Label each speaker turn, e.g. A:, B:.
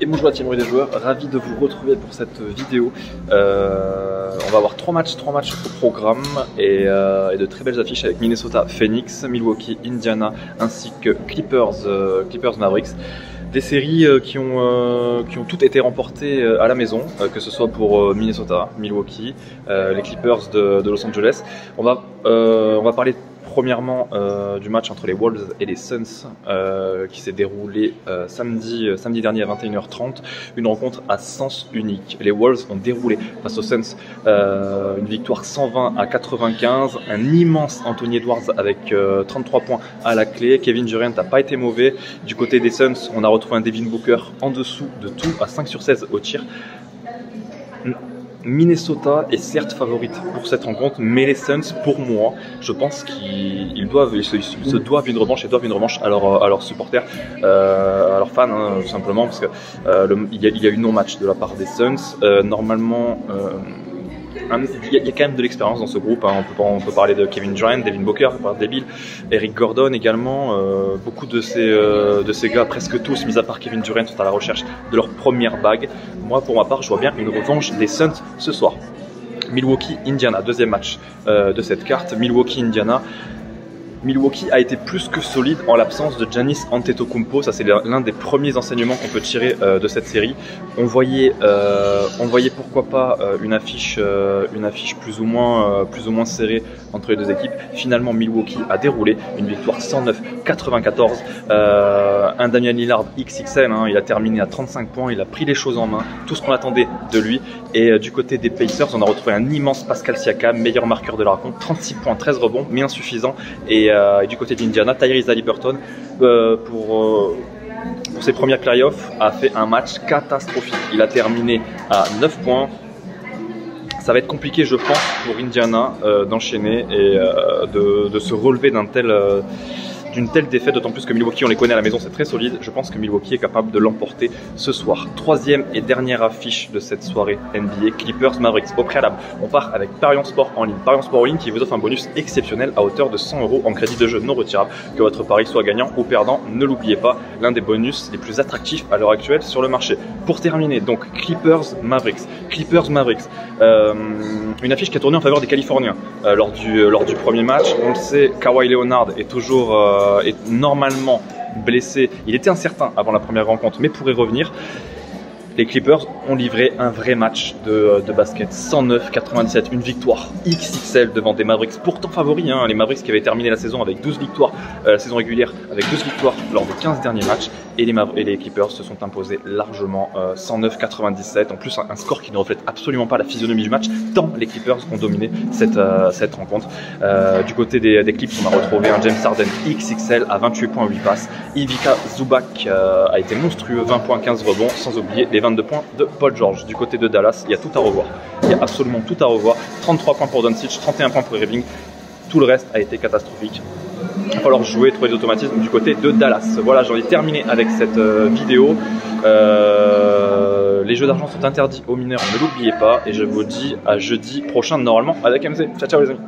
A: Et bonjour à Team des joueurs, ravi de vous retrouver pour cette vidéo. On va avoir trois matchs au programme et de très belles affiches avec Minnesota Phoenix, Milwaukee Indiana ainsi que Clippers Mavericks. Des séries qui ont toutes été remportées à la maison, que ce soit pour Minnesota, Milwaukee, les Clippers de Los Angeles. On va parler premièrement du match entre les Wolves et les Suns qui s'est déroulé samedi dernier à 21h30, une rencontre à sens unique. Les Wolves ont déroulé face aux Suns une victoire 120-95, un immense Anthony Edwards avec 33 points à la clé. Kevin Durant n'a pas été mauvais. Du côté des Suns, on a retrouvé un Devin Booker en dessous de tout à 5 sur 16 au tir. Minnesota est certes favorite pour cette rencontre, mais les Suns, pour moi, je pense qu'ils se doivent une revanche et doivent une revanche à leurs supporters, à leurs fans, hein, tout simplement, parce que il y a eu non-match de la part des Suns. Normalement, il y a quand même de l'expérience dans ce groupe, hein. On peut parler de Kevin Durant, Devin Booker, Débile, Eric Gordon également. Beaucoup de ces gars, presque tous, mis à part Kevin Durant, sont à la recherche de leur première bague. Moi, pour ma part, je vois bien une revanche des Suns ce soir. Milwaukee-Indiana, deuxième match de cette carte. Milwaukee-Indiana. Milwaukee a été plus que solide en l'absence de Giannis Antetokounmpo. Ça, c'est l'un des premiers enseignements qu'on peut tirer de cette série. On voyait pourquoi pas une affiche plus ou moins serrée entre les deux équipes. Finalement, Milwaukee a déroulé une victoire 109-94. Un Damian Lillard XXL, hein, il a terminé à 35 points. Il a pris les choses en main, tout ce qu'on attendait de lui. Et du côté des Pacers, on a retrouvé un immense Pascal Siakam, meilleur marqueur de la rencontre, 36 points, 13 rebonds, mais insuffisant. Et du côté d'Indiana, Tyrese Haliburton, pour ses premières playoffs, a fait un match catastrophique. Il a terminé à 9 points. Ça va être compliqué, je pense, pour Indiana d'enchaîner et de se relever d'une telle défaite, d'autant plus que Milwaukee, on les connaît à la maison, c'est très solide. Je pense que Milwaukee est capable de l'emporter ce soir. Troisième et dernière affiche de cette soirée NBA, Clippers Mavericks. Au préalable, on part avec Parion Sport en ligne. Parion Sport en ligne qui vous offre un bonus exceptionnel à hauteur de 100 € en crédit de jeu non retirable. Que votre pari soit gagnant ou perdant, ne l'oubliez pas, l'un des bonus les plus attractifs à l'heure actuelle sur le marché. Pour terminer, donc Clippers Mavericks. Une affiche qui a tourné en faveur des Californiens lors du premier match. On le sait, Kawhi Leonard est normalement blessé. Il était incertain avant la première rencontre, mais pourrait revenir. Les Clippers ont livré un vrai match de basket, 109-97, une victoire XXL devant des Mavericks pourtant favoris, hein, les Mavericks qui avaient terminé la saison avec 12 victoires, la saison régulière avec 12 victoires lors des 15 derniers matchs, et les Clippers se sont imposés largement 109-97, en plus un score qui ne reflète absolument pas la physionomie du match, tant les Clippers ont dominé cette rencontre. Du côté des Clips, on a retrouvé un James Harden XXL à 28 points, 8 passes, Ivica Zubac a été monstrueux, 20 points, 15 rebonds, sans oublier les 22 points de Paul George. Du côté de Dallas, il y a tout à revoir. Il y a absolument tout à revoir. 33 points pour Doncic, 31 points pour Irving. Tout le reste a été catastrophique. Il va falloir jouer, trouver des automatismes du côté de Dallas. Voilà, j'en ai terminé avec cette vidéo. Les jeux d'argent sont interdits aux mineurs, ne l'oubliez pas. Et je vous dis à jeudi prochain, normalement, avec MZ. Ciao, ciao les amis.